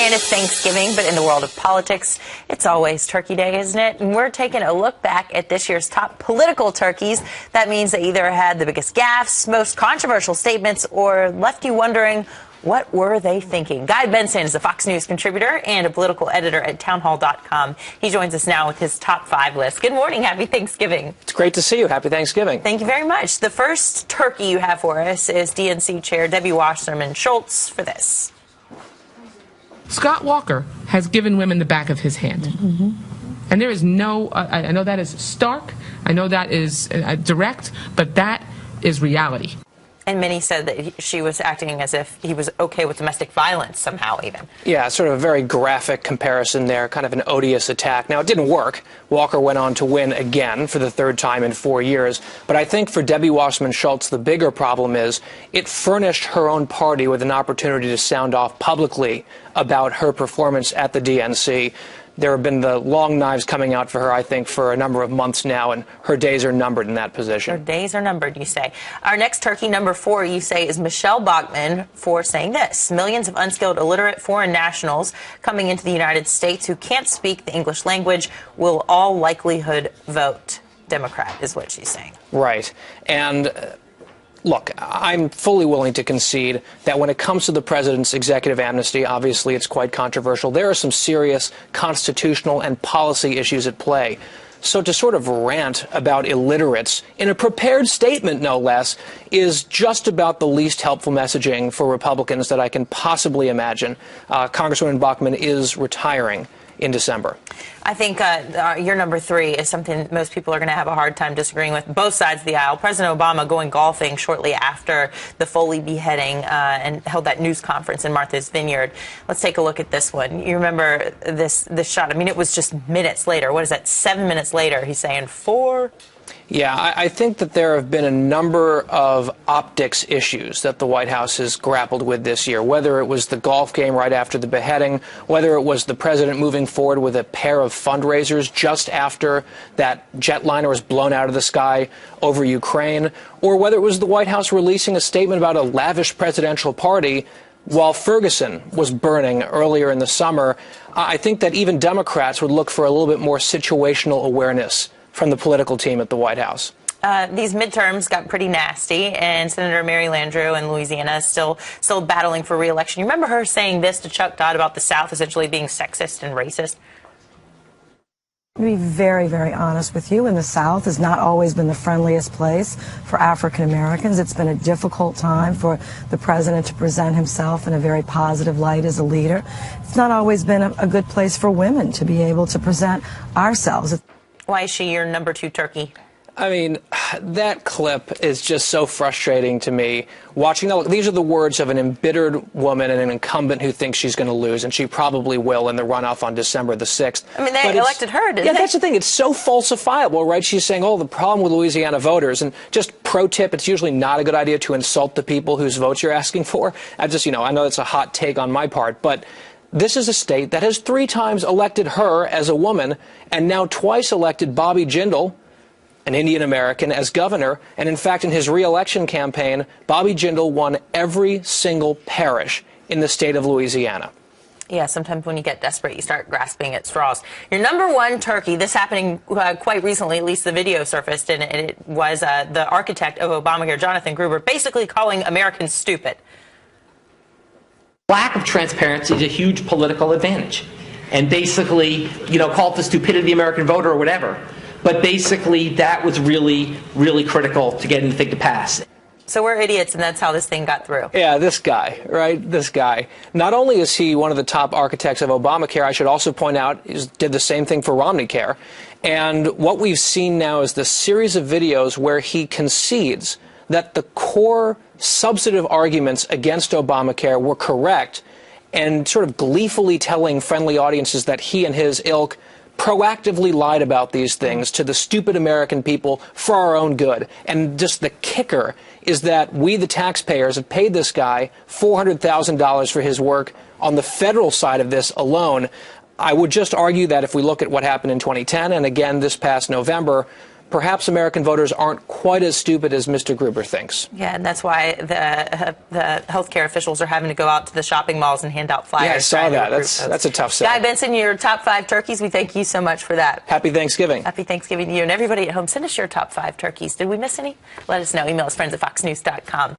And it's Thanksgiving, but in the world of politics, it's always Turkey Day, isn't it? And we're taking a look back at this year's top political turkeys. That means they either had the biggest gaffes, most controversial statements, or left you wondering, what were they thinking? Guy Benson is a Fox News contributor and a political editor at townhall.com. He joins us now with his top 5 list. Good morning. Happy Thanksgiving. It's great to see you. Happy Thanksgiving. Thank you very much. The first turkey you have for us is DNC Chair Debbie Wasserman Schultz for this. Scott Walker has given women the back of his hand. Mm-hmm. And there is no, I know that is stark, I know that is direct, but that is reality. And many said that she was acting as if he was okay with domestic violence somehow even. Yeah, sort of a very graphic comparison there, kind of an odious attack. Now, it didn't work. Walker went on to win again for the 3rd time in 4 years. But I think for Debbie Wasserman Schultz, the bigger problem is it furnished her own party with an opportunity to sound off publicly about her performance at the DNC. There have been the long knives coming out for her, I think, for a number of months now, and her days are numbered in that position. Her days are numbered, you say. Our next turkey, number 4, you say, is Michelle Bachmann for saying this. Millions of unskilled, illiterate foreign nationals coming into the United States who can't speak the English language will all likelihood vote Democrat, is what she's saying. Right. And look, I'm fully willing to concede that when it comes to the president's executive amnesty, obviously it's quite controversial. There are some serious constitutional and policy issues at play. So to sort of rant about illiterates in a prepared statement, no less, is just about the least helpful messaging for Republicans that I can possibly imagine. Congresswoman Bachmann is retiring in December. I think your number 3 is something most people are going to have a hard time disagreeing with, both sides of the aisle. President Obama going golfing shortly after the Foley beheading and held that news conference in Martha's Vineyard. Let's take a look at this one. You remember this shot. I mean, it was just minutes later. What is that? 7 minutes later, he's saying 4. Yeah, I think that there have been a number of optics issues that the White House has grappled with this year, whether it was the golf game right after the beheading, whether it was the president moving forward with a pair of fundraisers just after that jetliner was blown out of the sky over Ukraine, or whether it was the White House releasing a statement about a lavish presidential party while Ferguson was burning earlier in the summer. I think that even Democrats would look for a little bit more situational awareness from the political team at the White House. These midterms got pretty nasty, and Senator Mary Landrieu in Louisiana is still battling for re-election. You remember her saying this to Chuck Todd about the South essentially being sexist and racist? To be very, very honest with you, in the South has not always been the friendliest place for African Americans. It's been a difficult time for the president to present himself in a very positive light as a leader. It's not always been a good place for women to be able to present ourselves. Why is she your number 2 turkey? I mean, that clip is just so frustrating to me. Watching that, these are the words of an embittered woman and an incumbent who thinks she's going to lose, and she probably will in the runoff on December the 6th. I mean, they elected her, didn't they? Yeah, that's the thing. It's so falsifiable, right? She's saying, oh, the problem with Louisiana voters, and just pro tip, it's usually not a good idea to insult the people whose votes you're asking for. I know it's a hot take on my part, but this is a state that has 3 times elected her as a woman and now twice elected Bobby Jindal, an Indian American, as governor. And in fact, in his re-election campaign, Bobby Jindal won every single parish in the state of Louisiana. Yeah, sometimes when you get desperate, you start grasping at straws. Your number 1 turkey, this happening quite recently, at least the video surfaced, and it was the architect of Obamacare, Jonathan Gruber, basically calling Americans stupid. Lack of transparency is a huge political advantage. And basically, call it the stupidity of the American voter or whatever. But basically, that was really, really critical to getting the thing to pass. So we're idiots, and that's how this thing got through. Yeah, this guy, right? This guy. Not only is he one of the top architects of Obamacare, I should also point out, he did the same thing for Romneycare. And what we've seen now is this series of videos where he concedes that the core substantive arguments against Obamacare were correct, and sort of gleefully telling friendly audiences that he and his ilk proactively lied about these things to the stupid American people for our own good. And just the kicker is that we, the taxpayers, have paid this guy $400,000 for his work on the federal side of this alone. I would just argue that if we look at what happened in 2010 and again this past November, perhaps American voters aren't quite as stupid as Mr. Gruber thinks. Yeah, and that's why the healthcare officials are having to go out to the shopping malls and hand out flyers. Yeah, I saw that. That's a tough sell. Guy Benson, your top 5 turkeys. We thank you so much for that. Happy Thanksgiving. Happy Thanksgiving to you and everybody at home. Send us your top 5 turkeys. Did we miss any? Let us know. Email us friends@foxnews.com.